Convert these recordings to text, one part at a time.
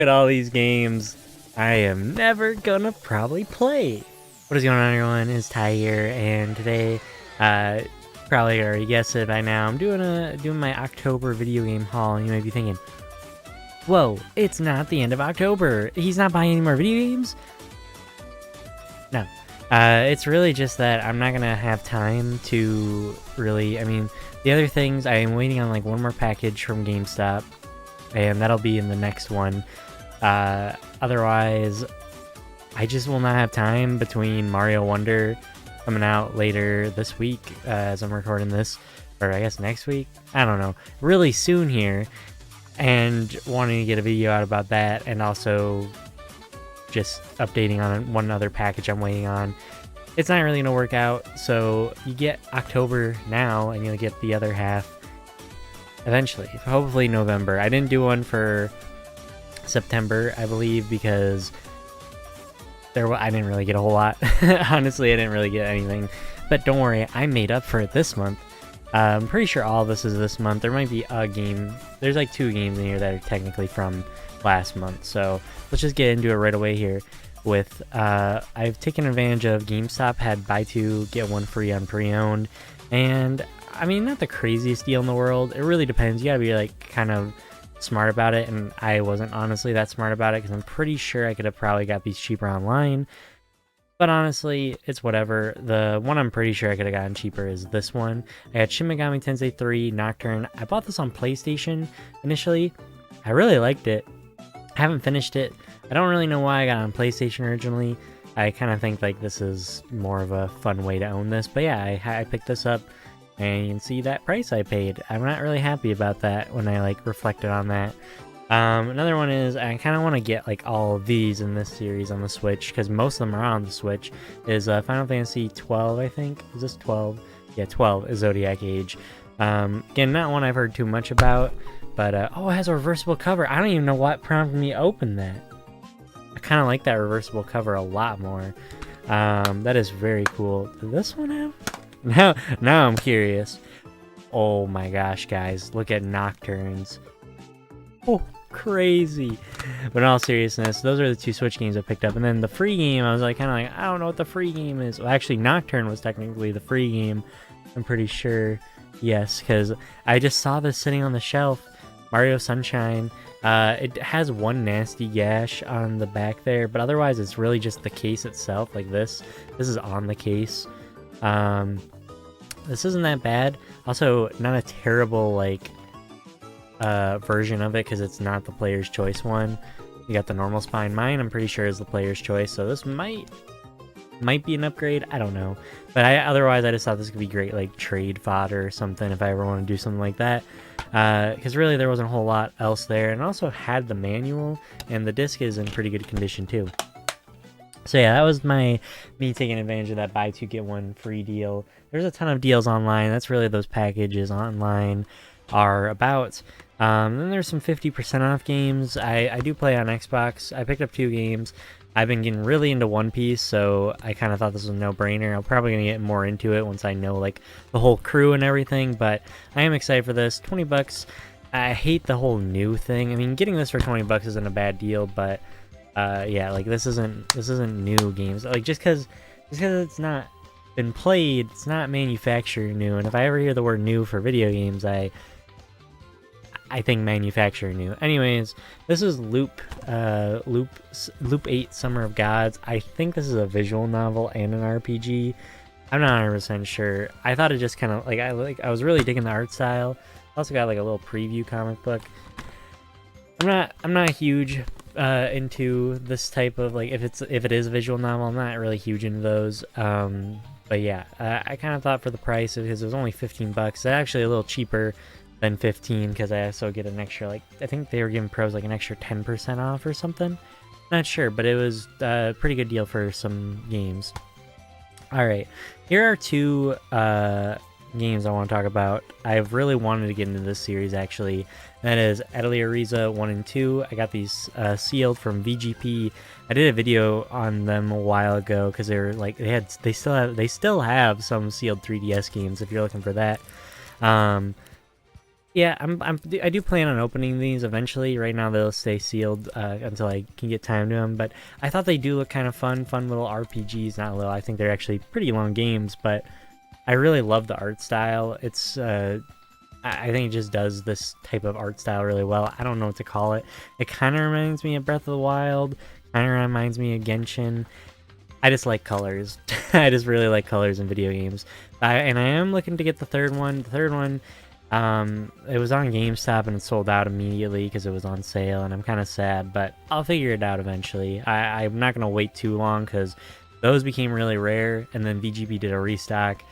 at all these games I am never gonna probably play. What is going on, everyone? It's Ty here, and today, probably already guessed it by now, I'm doing my October video game haul. And you might be thinking, whoa, it's not the end of October. He's not buying any more video games? No. It's really just that I'm not gonna have time to really, the other things, I am waiting on like one more package from GameStop, and that'll be in the next one. Otherwise, I just will not have time between Mario Wonder coming out later this week, as I'm recording this, or I guess next week, I don't know, really soon here, and wanting to get a video out about that, and also just updating on one other package I'm waiting on. It's not really gonna work out, so you get October now, and you'll get the other half eventually, hopefully November. I didn't do one for September, I believe, because I didn't really get a whole lot. Honestly, I didn't really get anything, but don't worry, I made up for it this month. I'm pretty sure all of this is this month. There might be a game, there's like 2 games in here that are technically from last month, so let's just get into it right away here with I've taken advantage of GameStop had buy 2 get 1 free on pre-owned, and I mean, not the craziest deal in the world. It really depends. You gotta be like kind of smart about it, and I wasn't honestly that smart about it because I'm pretty sure I could have probably got these cheaper online, but honestly, it's whatever. The one I'm pretty sure I could have gotten cheaper is this one. I got Shin Megami Tensei 3 Nocturne. I bought this on PlayStation initially. I really liked it. I haven't finished it. I don't really know why I got it on PlayStation originally. I kind of think like this is more of a fun way to own this, but yeah, I picked this up, and you can see that price I paid. I'm not really happy about that when I like reflected on that. Another one is I kind of want to get like all of these in this series on the Switch, because most of them are on the Switch. Is Final Fantasy 12, I think. Is this 12? Yeah, 12 is Zodiac Age. Again, not one I've heard too much about, but oh, it has a reversible cover. I don't even know what prompted me to open that. I kind of like that reversible cover a lot more. That is very cool. Did this one have? Now I'm curious. Oh my gosh, guys, look at Nocturnes. Oh, crazy. But in all seriousness, those are the 2 Switch games I picked up, and then the free game, I was like, kind of like, I don't know what the free game is. Well, actually, Nocturne was technically the free game, I'm pretty sure. Yes, because I just saw this sitting on the shelf. Mario Sunshine. It has one nasty gash on the back there, but otherwise it's really just the case itself, like this. This is on the case. This isn't that bad. Also, not a terrible like version of it, because it's not the player's choice one. You got the normal spine. Mine, I'm pretty sure, is the player's choice, so this might be an upgrade. I don't know, but otherwise I just thought this could be great like trade fodder or something if I ever want to do something like that, because really there wasn't a whole lot else there, and also had the manual, and the disc is in pretty good condition too. So yeah, that was me taking advantage of that buy 2 get 1 free deal. There's a ton of deals online. That's really those packages online are about. Then there's some 50% off games. I do play on Xbox. I picked up 2 games. I've been getting really into One Piece, so I kind of thought this was a no-brainer. I'm probably going to get more into it once I know like the whole crew and everything, but I am excited for this. 20 bucks. I hate the whole new thing. I mean, getting this for 20 bucks isn't a bad deal, but yeah, like this isn't new games. Like just because it's not been played, it's not manufacturer new. And if I ever hear the word new for video games, I think manufacturer new. Anyways, this is Loop 8 Summer of Gods. I think this is a visual novel and an RPG. I'm not 100% sure. I thought it just kind of I was really digging the art style. Also got like a little preview comic book. I'm not huge into this type of like if it is a visual novel. I'm not really huge into those. But yeah, I kind of thought for the price, because it was only 15 bucks. It's actually a little cheaper than 15, because I also get an extra, like I think they were giving pros like an extra 10% off or something. Not sure, but it was a pretty good deal for some games. All right, here are 2 games I want to talk about. I've really wanted to get into this series actually. That is Atelier Ryza 1 and 2. I got these sealed from VGP. I did a video on them a while ago because they were like they still have some sealed 3DS games if you're looking for that. Yeah, I do plan on opening these eventually. Right now they'll stay sealed until I can get time to them. But I thought they do look kind of fun little RPGs. Not little, I think they're actually pretty long games. But I really love the art style. It's I think it just does this type of art style really well. I don't know what to call it. It kind of reminds me of Breath of the Wild. Kind of reminds me of Genshin. I just like colors. I just really like colors in video games. And I am looking to get the third one. The third one, it was on GameStop and it sold out immediately because it was on sale, and I'm kind of sad, but I'll figure it out eventually. I'm not going to wait too long because those became really rare, and then VGB did a restock.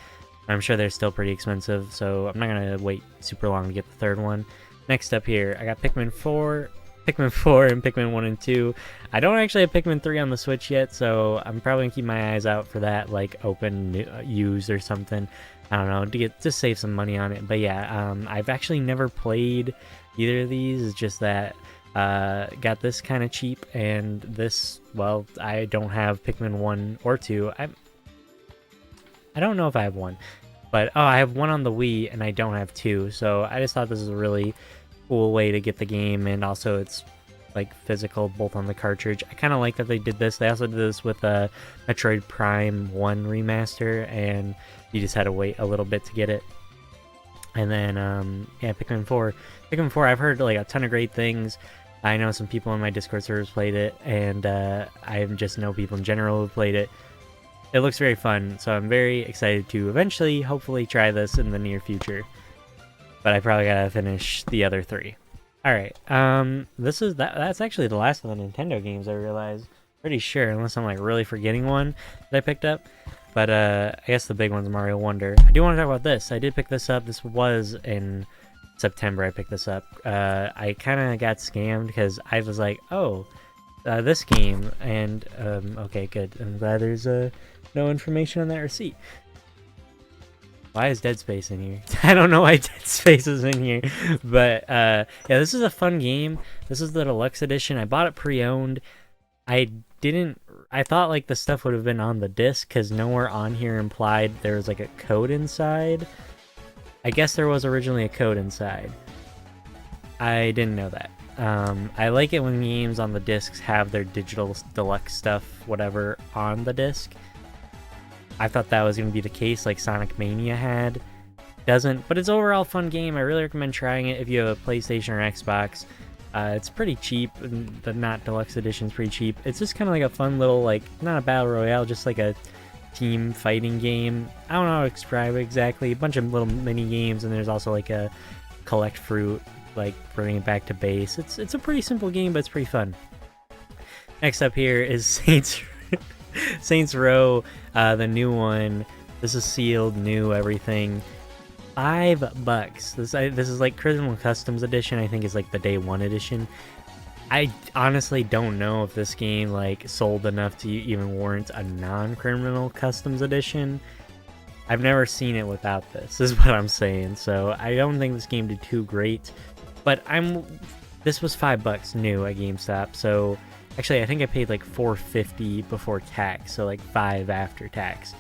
I'm sure they're still pretty expensive, so I'm not going to wait super long to get the third one. Next up here, I got Pikmin 4 and Pikmin 1 and 2. I don't actually have Pikmin 3 on the Switch yet, so I'm probably gonna keep my eyes out for that, like open used or something. I don't know, to save some money on it. But yeah, I've actually never played either of these. It's just that got this kind of cheap, and this, well, I don't have Pikmin 1 or 2. I don't know if I have one, but I have one on the Wii and I don't have 2. So I just thought this was a really cool way to get the game, and also it's like physical both on the cartridge. I kind of like that they did this. They also did this with a Metroid Prime 1 remaster, and you just had to wait a little bit to get it. And then yeah, Pikmin 4. I've heard like a ton of great things. I know some people in my Discord servers played it, and I just know people in general who played it. It looks very fun, so I'm very excited to eventually, hopefully, try this in the near future. But I probably gotta finish the other 3. Alright, that's actually the last of the Nintendo games, I realize. Pretty sure, unless I'm like really forgetting one that I picked up. But I guess the big one's Mario Wonder. I do want to talk about this. I did pick this up. This was in September I picked this up. I kind of got scammed because I was like, oh, this game. And, okay, good. I'm glad there's no information on that receipt. Why is Dead Space in here? I don't know why Dead Space is in here. But, yeah, this is a fun game. This is the deluxe edition. I bought it pre-owned. I thought, like, the stuff would have been on the disc, because nowhere on here implied there was, like, a code inside. I guess there was originally a code inside. I didn't know that. I like it when games on the discs have their digital deluxe stuff, whatever, on the disc. I thought that was going to be the case, like Sonic Mania had. Doesn't, but it's overall a fun game. I really recommend trying it if you have a PlayStation or Xbox. It's pretty cheap. The not deluxe edition is pretty cheap. It's just kind of like a fun little, like, not a battle royale, just like a team fighting game. I don't know how to describe it exactly. A bunch of little mini games, and there's also like a collect fruit, like bringing it back to base. It's a pretty simple game, but it's pretty fun. Next up here is Saints Row, the new one. This is sealed, new, everything. $5. This is like Criminal Customs Edition. I think is like the day one edition. I honestly don't know if this game like sold enough to even warrant a non-Criminal Customs Edition. I've never seen it without this, is what I'm saying. So I don't think this game did too great. But this was $5 new at GameStop. So actually, I think I paid like $4.50 before tax, so like $5 after tax.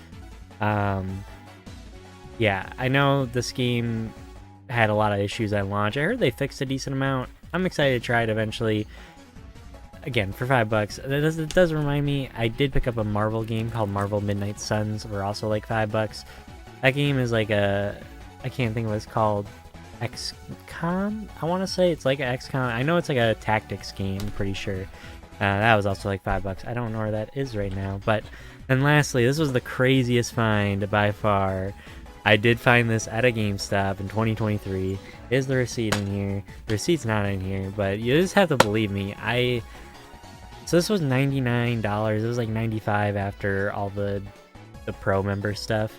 Yeah, I know this game had a lot of issues at launch. I heard they fixed a decent amount. I'm excited to try it eventually. Again, for $5. It does remind me, I did pick up a Marvel game called Marvel Midnight Suns for also like $5. That game is like I can't think of what it's called. XCOM? I want to say it's like an XCOM. I know it's like a tactics game, I'm pretty sure. That was also like $5. I don't know where that is right now. But then lastly, this was the craziest find by far. I did find this at a GameStop in 2023. Is the receipt in here? The receipt's not in here, but you just have to believe me. So this was $99. It was like $95 after all the pro member stuff.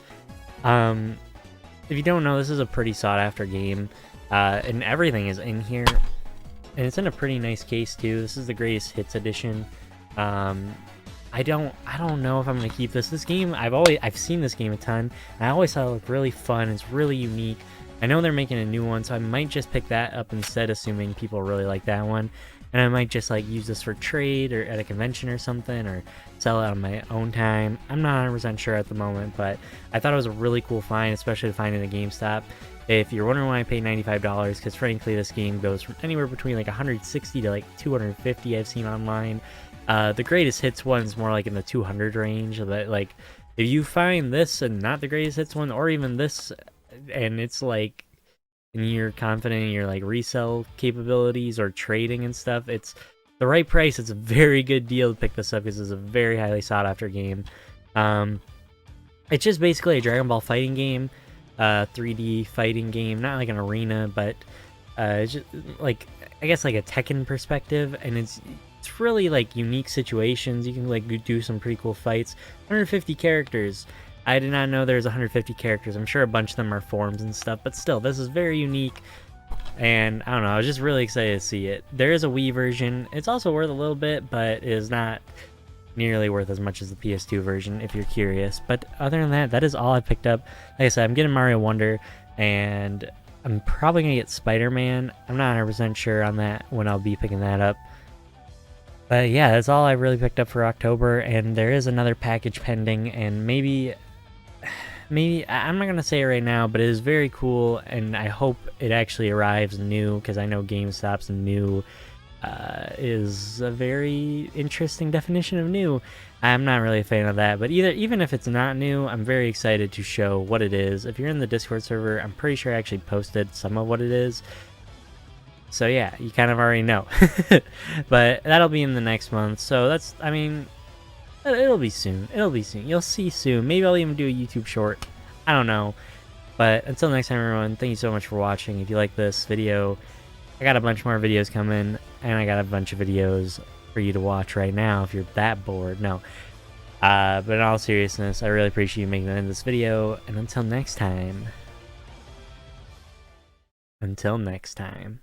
If you don't know, this is a pretty sought after game, and everything is in here. And it's in a pretty nice case too. This is the Greatest Hits edition. I don't know if I'm gonna keep this. This game, I've seen this game a ton, and I always thought it looked really fun. It's really unique. I know they're making a new one, so I might just pick that up instead, assuming people really like that one. And I might just like use this for trade or at a convention or something, or sell it on my own time. I'm not 100% sure at the moment, but I thought it was a really cool find, especially to find it at GameStop. If you're wondering why I paid $95, because frankly this game goes from anywhere between like 160 to like 250 I've seen online. The greatest hits one is more like in the 200 range. That like if you find this and not the greatest hits one, or even this, and it's like, and you're confident in your like resell capabilities or trading and stuff, it's the right price. It's a very good deal to pick this up because it's a very highly sought after game. It's just basically a Dragon Ball fighting game. 3D fighting game, not like an arena, but it's just like, I guess like a Tekken perspective, and it's really like unique situations. You can like do some pretty cool fights. 150 characters. I did not know there's 150 characters. I'm sure a bunch of them are forms and stuff, but still, this is very unique. And I don't know, I was just really excited to see it. There is a Wii version. It's also worth a little bit, but it is not nearly worth as much as the PS2 version if you're curious. But other than that, that is all I picked up. Like I said, I'm getting Mario Wonder, and I'm probably gonna get Spider-Man. I'm not 100% sure on that when I'll be picking that up. But yeah, that's all I really picked up for October, and there is another package pending, and maybe I'm not gonna say it right now, but it is very cool, and I hope it actually arrives new, because I know GameStop's new is a very interesting definition of new. I'm not really a fan of that, but even if it's not new, I'm very excited to show what it is. If you're in the Discord server, I'm pretty sure I actually posted some of what it is. So yeah, you kind of already know. But that'll be in the next month, so that's, I mean, it'll be soon. It'll be soon. You'll see soon. Maybe I'll even do a YouTube short. I don't know. But until next time, everyone, thank you so much for watching. If you like this video, I got a bunch more videos coming, and I got a bunch of videos for you to watch right now if you're that bored. No. But in all seriousness, I really appreciate you making it in this video, and until next time. Until next time.